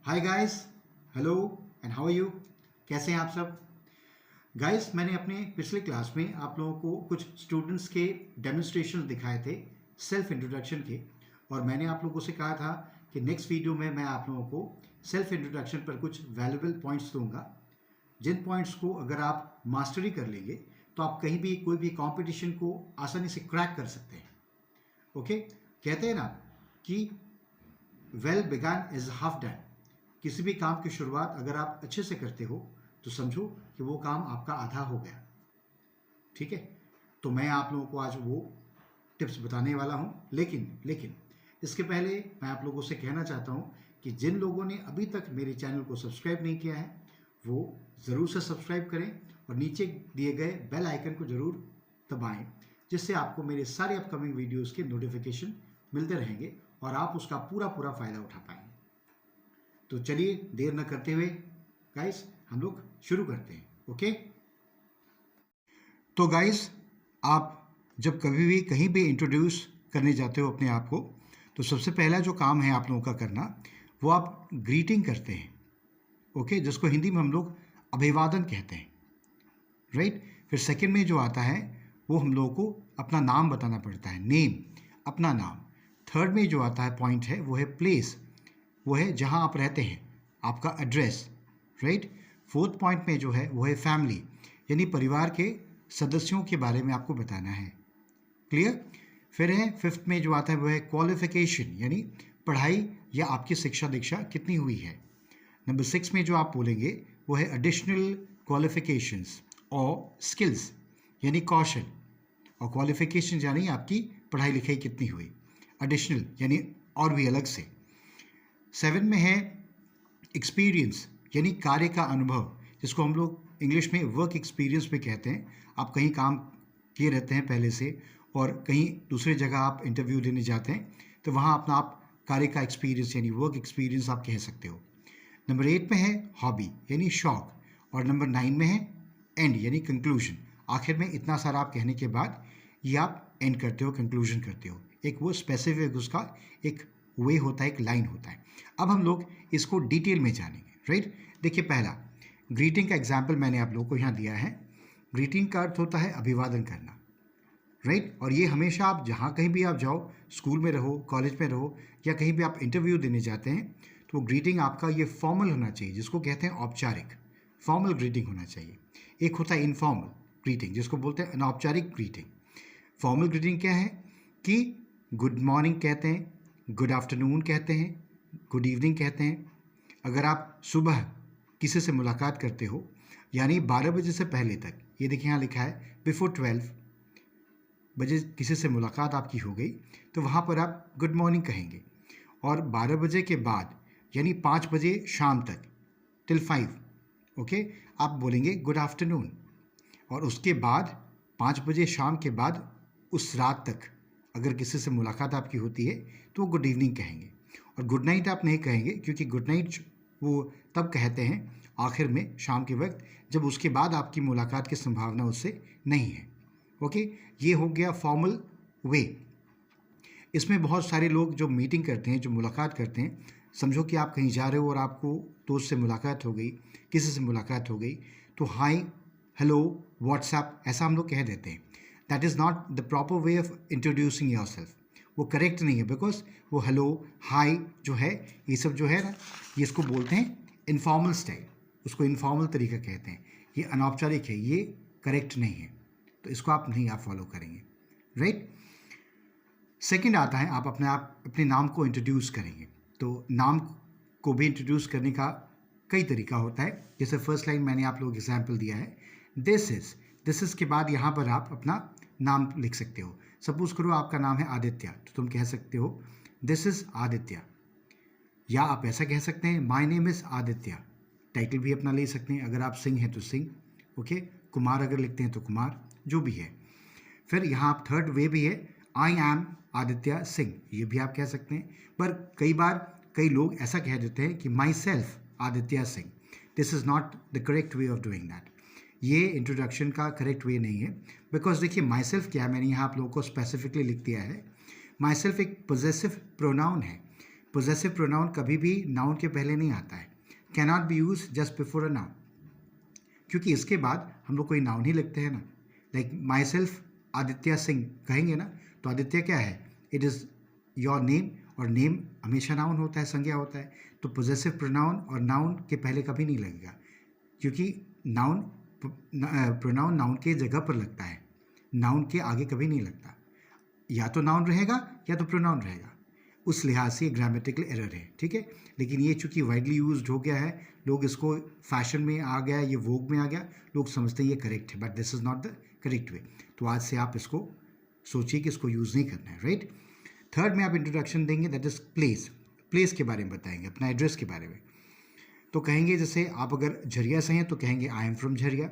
Hi guys, hello and how are you. कैसे हैं आप सब गाइस। मैंने अपने पिछले क्लास में आप लोगों को कुछ स्टूडेंट्स के डेमोन्स्ट्रेशन दिखाए थे सेल्फ इंट्रोडक्शन के, और मैंने आप लोगों से कहा था कि नेक्स्ट वीडियो में मैं आप लोगों को सेल्फ इंट्रोडक्शन पर कुछ वैल्यूएबल पॉइंट्स दूंगा, जिन पॉइंट्स को अगर आप मास्टरी कर लेंगे तो आप कहीं भी कोई भी कंपटीशन को आसानी से क्रैक कर सकते हैं। ओके, कहते हैं ना कि well begun is half done. किसी भी काम की शुरुआत अगर आप अच्छे से करते हो तो समझो कि वो काम आपका आधा हो गया। ठीक है, तो मैं आप लोगों को आज वो टिप्स बताने वाला हूं, लेकिन इसके पहले मैं आप लोगों से कहना चाहता हूं कि जिन लोगों ने अभी तक मेरे चैनल को सब्सक्राइब नहीं किया है वो ज़रूर से सब्सक्राइब करें और नीचे दिए गए बेल आइकन को ज़रूर दबाएं, जिससे आपको मेरे सारे अपकमिंग वीडियोज़ के नोटिफिकेशन मिलते रहेंगे और आप उसका पूरा फ़ायदा उठा पाएंगे। तो चलिए देर न करते हुए गाइस हम लोग शुरू करते हैं। ओके, तो गाइस आप जब कभी भी कहीं भी इंट्रोड्यूस करने जाते हो अपने आप को, तो सबसे पहला जो काम है आप लोगों का करना, वो आप ग्रीटिंग करते हैं। ओके, जिसको हिंदी में हम लोग अभिवादन कहते हैं, राइट। फिर सेकंड में जो आता है वो हम लोगों को अपना नाम बताना पड़ता है, नेम, अपना नाम। थर्ड में जो आता है पॉइंट है वो है प्लेस, वो है जहां आप रहते हैं, आपका एड्रेस, राइट। फोर्थ पॉइंट में जो है वो है फैमिली, यानी परिवार के सदस्यों के बारे में आपको बताना है। क्लियर। फिर है फिफ्थ में जो आता है वो है क्वालिफिकेशन, यानी पढ़ाई या आपकी शिक्षा दीक्षा कितनी हुई है। नंबर 6 में जो आप बोलेंगे वो है एडिशनल क्वालिफिकेशंस और स्किल्स, यानी कौशल, और क्वालिफिकेशन यानी आपकी पढ़ाई लिखाई कितनी हुई, एडिशनल यानी और भी अलग से। 7 में है एक्सपीरियंस, यानी कार्य का अनुभव, जिसको हम लोग इंग्लिश में वर्क एक्सपीरियंस भी कहते हैं। आप कहीं काम किए रहते हैं पहले से और कहीं दूसरी जगह आप इंटरव्यू देने जाते हैं, तो वहाँ अपना आप कार्य का एक्सपीरियंस यानी वर्क एक्सपीरियंस आप कह सकते हो। नंबर 8 में है हॉबी, यानी शौक, और नंबर 9 में है एंड, यानी कंक्लूजन। आखिर में इतना सारा आप कहने के बाद ये आप एंड करते हो, कंक्लूजन करते हो। एक वो स्पेसिफिक उसका एक वे होता है, एक लाइन होता है। अब हम लोग इसको डिटेल में जानेंगे, राइट। देखिए, पहला ग्रीटिंग का एग्जाम्पल मैंने आप लोगों को यहाँ दिया है। ग्रीटिंग का अर्थ होता है अभिवादन करना, राइट। और ये हमेशा आप जहाँ कहीं भी आप जाओ, स्कूल में रहो, कॉलेज में रहो, या कहीं भी आप इंटरव्यू देने जाते हैं, तो ग्रीटिंग आपका ये फॉर्मल होना चाहिए, जिसको कहते हैं औपचारिक, फॉर्मल ग्रीटिंग होना चाहिए। एक होता है इनफॉर्मल ग्रीटिंग, जिसको बोलते हैं अनौपचारिक ग्रीटिंग। फॉर्मल ग्रीटिंग क्या है कि गुड मॉर्निंग कहते हैं, गुड आफ्टरनून कहते हैं, गुड इवनिंग कहते हैं। अगर आप सुबह किसी से मुलाकात करते हो, यानी 12 बजे से पहले तक, ये देखिए यहाँ लिखा है बिफोर 12 बजे किसी से मुलाकात आपकी हो गई, तो वहाँ पर आप गुड मॉर्निंग कहेंगे। और 12 बजे के बाद यानी 5 बजे शाम तक टिल 5, ओके, आप बोलेंगे गुड आफ्टरनून। और उसके बाद 5 बजे शाम के बाद उस रात तक अगर किसी से मुलाकात आपकी होती है तो वो गुड इवनिंग कहेंगे। और गुड नाइट आप नहीं कहेंगे, क्योंकि गुड नाइट वो तब कहते हैं आखिर में शाम के वक्त, जब उसके बाद आपकी मुलाकात की संभावना उससे नहीं है। ओके, ये हो गया फॉर्मल वे। इसमें बहुत सारे लोग जो मीटिंग करते हैं, जो मुलाकात करते हैं, समझो कि आप कहीं जा रहे हो और आपको दोस्त से मुलाकात हो गई, किसी से मुलाकात हो गई, तो हाय, हेलो, व्हाट्सएप ऐसा हम लोग कह देते हैं। That is not the proper way of introducing your self. वो करेक्ट नहीं है, बिकॉज वो हेलो, हाय जो है, ये सब जो है ना, ये इसको बोलते हैं इनफॉर्मल स्टाइल, उसको इनफॉर्मल तरीका कहते हैं। ये अनौपचारिक है, ये करेक्ट नहीं है, तो इसको आप नहीं आप फॉलो करेंगे, राइट। सेकंड आता है आप अपने नाम को इंट्रोड्यूस करेंगे। तो नाम को भी इंट्रोड्यूस करने का कई तरीका होता है। जैसे फर्स्ट लाइन मैंने आप लोगों को एग्जाम्पल दिया है, दिस इज के बाद यहाँ पर आप अपना नाम लिख सकते हो। सपोज करो आपका नाम है आदित्य, तो तुम कह सकते हो दिस इज आदित्य, या आप ऐसा कह सकते हैं my name is Aditya. Title भी अपना ले सकते हैं, अगर आप सिंह हैं तो सिंह, ओके, कुमार अगर लिखते हैं तो कुमार, जो भी है। फिर यहाँ आप थर्ड वे भी है, आई एम आदित्य सिंह, ये भी आप कह सकते हैं। पर कई बार कई लोग ऐसा कह देते हैं कि my self Aditya Singh. This is not the correct way of doing that. ये इंट्रोडक्शन का करेक्ट वे नहीं है, बिकॉज देखिए माई सेल्फ क्या है, मैंने यहाँ आप लोगों को स्पेसिफिकली लिख दिया है। माई सेल्फ एक पोजेसिव प्रोनाउन है। पोजेसिव प्रोनाउन कभी भी नाउन के पहले नहीं आता है, can not be use just before a noun, क्योंकि इसके बाद हम लोग कोई नाउन ही लिखते हैं ना। Like my self Aditya Singh कहेंगे ना, तो आदित्य क्या है, इट इज़ योर नेम, और नेम हमेशा नाउन होता है, संज्ञा होता है। तो पोजेसिव प्रोनाउन और नाउन के पहले कभी नहीं लगेगा, क्योंकि नाउन प्रोनाउन नाउन के जगह पर लगता है, नाउन के आगे कभी नहीं लगता। या तो नाउन रहेगा या तो प्रोनाउन रहेगा, उस लिहाज से ग्रामेटिकल एरर है, ठीक है। लेकिन ये चूंकि वाइडली यूज्ड हो गया है, लोग इसको फैशन में आ गया, ये वोग में आ गया, लोग समझते हैं ये करेक्ट है, but this is not the correct way. तो आज से आप इसको सोचिए कि इसको यूज़ नहीं करना है, राइट। थर्ड में आप इंट्रोडक्शन देंगे, दैट इज़ प्लेस। प्लेस के बारे में बताएंगे, अपना एड्रेस के बारे में। तो कहेंगे जैसे आप अगर झरिया से हैं तो कहेंगे आई एम फ्रॉम झरिया,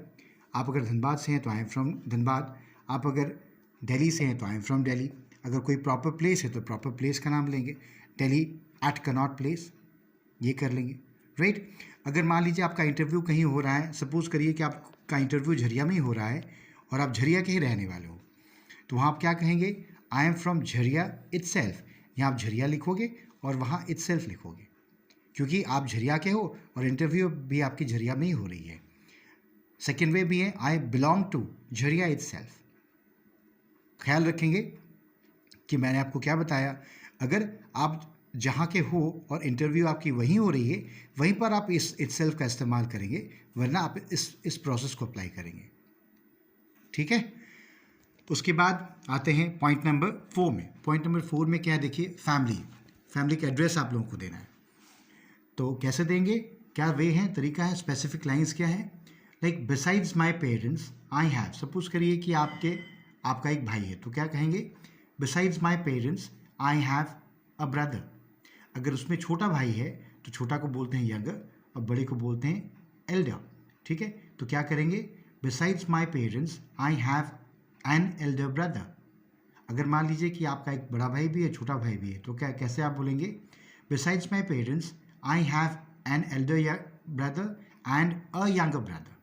आप अगर धनबाद से हैं तो आई एम फ्रॉम धनबाद, आप अगर दिल्ली से हैं तो आई एम फ्रॉम दिल्ली। अगर कोई प्रॉपर प्लेस है तो प्रॉपर प्लेस का नाम लेंगे, दिल्ली एट कनॉट प्लेस, ये कर लेंगे, राइट। अगर मान लीजिए आपका इंटरव्यू कहीं हो रहा है, सपोज करिए कि आपका इंटरव्यू झरिया में ही हो रहा है और आप झरिया के ही रहने वाले हो, तो वहाँ आप क्या कहेंगे, I am from Jharia itself. यहाँ आप झरिया लिखोगे और वहाँ इटसेल्फ लिखोगे, क्योंकि आप झरिया के हो और इंटरव्यू भी आपकी झरिया में ही हो रही है। सेकेंड वे भी है, I belong to Jharia itself. ख्याल रखेंगे कि मैंने आपको क्या बताया, अगर आप जहाँ के हो और इंटरव्यू आपकी वहीं हो रही है, वहीं पर आप इस इटसेल्फ का इस्तेमाल करेंगे, वरना आप इस प्रोसेस को अप्लाई करेंगे, ठीक है। उसके बाद आते हैं पॉइंट नंबर 4 में। पॉइंट नंबर 4 में क्या है, देखिए, फैमिली का एड्रेस आप लोगों को देना है। तो कैसे देंगे, क्या वे हैं, तरीका है, स्पेसिफिक लाइंस क्या है। Like besides my parents I have, suppose करिए कि आपका एक भाई है, तो क्या कहेंगे, besides my parents I have a brother. अगर उसमें छोटा भाई है तो छोटा को बोलते हैं यंगर और बड़े को बोलते हैं एल्डर, ठीक है। तो क्या करेंगे, besides my parents I have an elder brother. अगर मान लीजिए कि आपका एक बड़ा भाई भी है, छोटा भाई भी है, तो क्या कैसे आप बोलेंगे, besides my parents I have an elder brother and a younger brother,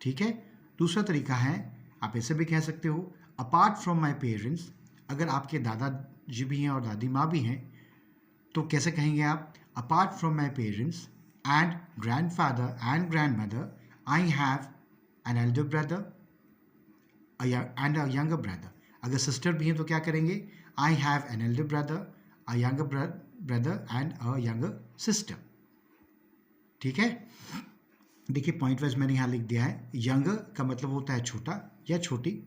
ठीक है। दूसरा तरीका है, आप ऐसे भी कह सकते हो, अपार्ट फ्रॉम माई पेरेंट्स। अगर आपके दादाजी भी हैं और दादी माँ भी हैं, तो कैसे कहेंगे आप, apart from my parents and grandfather and grandmother I have an elder brother and a younger brother. अगर सिस्टर भी हैं तो क्या करेंगे, I have an elder brother, a younger brother and a younger sister, ठीक है। देखिए पॉइंट वाइज मैंने यहाँ लिख दिया है, यंगर का मतलब होता है छोटा या छोटी,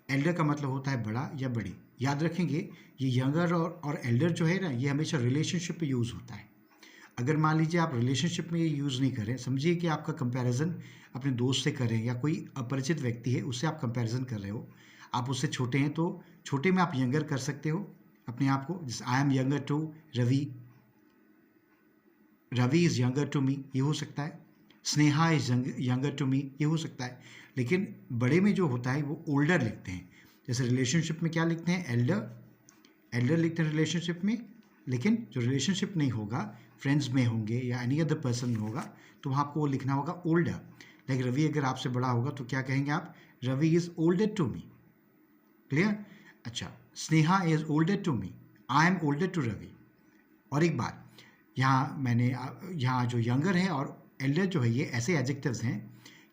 एल्डर का मतलब होता है बड़ा या बड़ी। याद रखेंगे ये यंगर और एल्डर जो है ना, ये हमेशा रिलेशनशिप पे यूज़ होता है। अगर मान लीजिए आप रिलेशनशिप में ये यूज़ नहीं करें, समझिए कि आपका कंपैरिजन अपने दोस्त से कर रहे हैं या कोई अपरिचित व्यक्ति है उससे आप कंपैरिजन कर रहे हो, आप उससे छोटे हैं, तो छोटे में आप यंगर कर सकते हो अपने आप को, जैसे I am younger to Ravi, Ravi is younger to me, ये हो सकता है। Sneha is younger to me, ये हो सकता है। लेकिन बड़े में जो होता है वो ओल्डर लिखते हैं। जैसे रिलेशनशिप में क्या लिखते हैं, एल्डर लिखते हैं रिलेशनशिप में, लेकिन जो रिलेशनशिप नहीं होगा, फ्रेंड्स में होंगे या एनी अदर पर्सन में होगा, तो वहाँ आपको वो लिखना होगा ओल्डर। लाइक रवि अगर आपसे बड़ा होगा तो क्या कहेंगे आप, Ravi is older to me, clear. अच्छा, Sneha is older to me, I am older to Ravi. और एक बात, यहाँ जो यंगर है और एल्डर जो है, ये ऐसे एडजेक्टिव्स हैं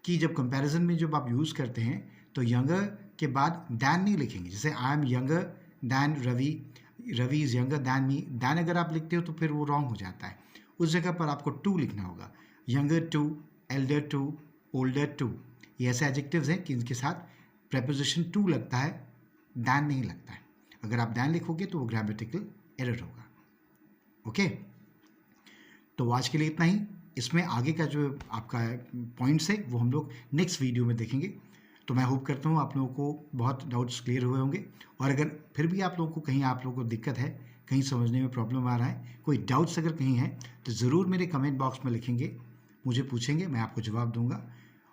कि जब कंपैरिजन में जब आप यूज़ करते हैं तो यंगर के बाद दैन नहीं लिखेंगे। जैसे I am younger than Ravi, Ravi is younger than me, then अगर आप लिखते हो तो फिर वो रॉन्ग हो जाता है। उस जगह पर आपको टू लिखना होगा, younger to, elder to, older to. ये ऐसे एडजेक्टिव्स हैं कि इनके साथ प्रेपोजिशन टू लगता है, दैन नहीं लगता है। अगर आप दैन लिखोगे तो वो ग्रामेटिकल एरर होगा, ओके। तो आज के लिए इतना ही। इसमें आगे का जो आपका पॉइंट्स है वो हम लोग नेक्स्ट वीडियो में देखेंगे। तो मैं होप करता हूँ आप लोगों को बहुत डाउट्स क्लियर हुए होंगे, और अगर फिर भी आप लोगों को कहीं आप लोगों को दिक्कत है, कहीं समझने में प्रॉब्लम आ रहा है, कोई डाउट्स अगर कहीं है, तो ज़रूर मेरे कमेंट बॉक्स में लिखेंगे, मुझे पूछेंगे, मैं आपको जवाब दूंगा,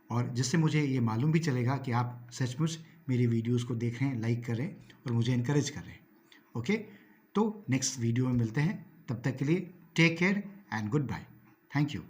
और जिससे मुझे ये मालूम भी चलेगा कि आप सचमुच मेरी वीडियोज़ को देख रहे हैं, लाइक कर रहे हैं और मुझे इनकरेज कर रहे हैं, ओके। तो नेक्स्ट वीडियो में मिलते हैं, तब तक के लिए take care and goodbye, thank you.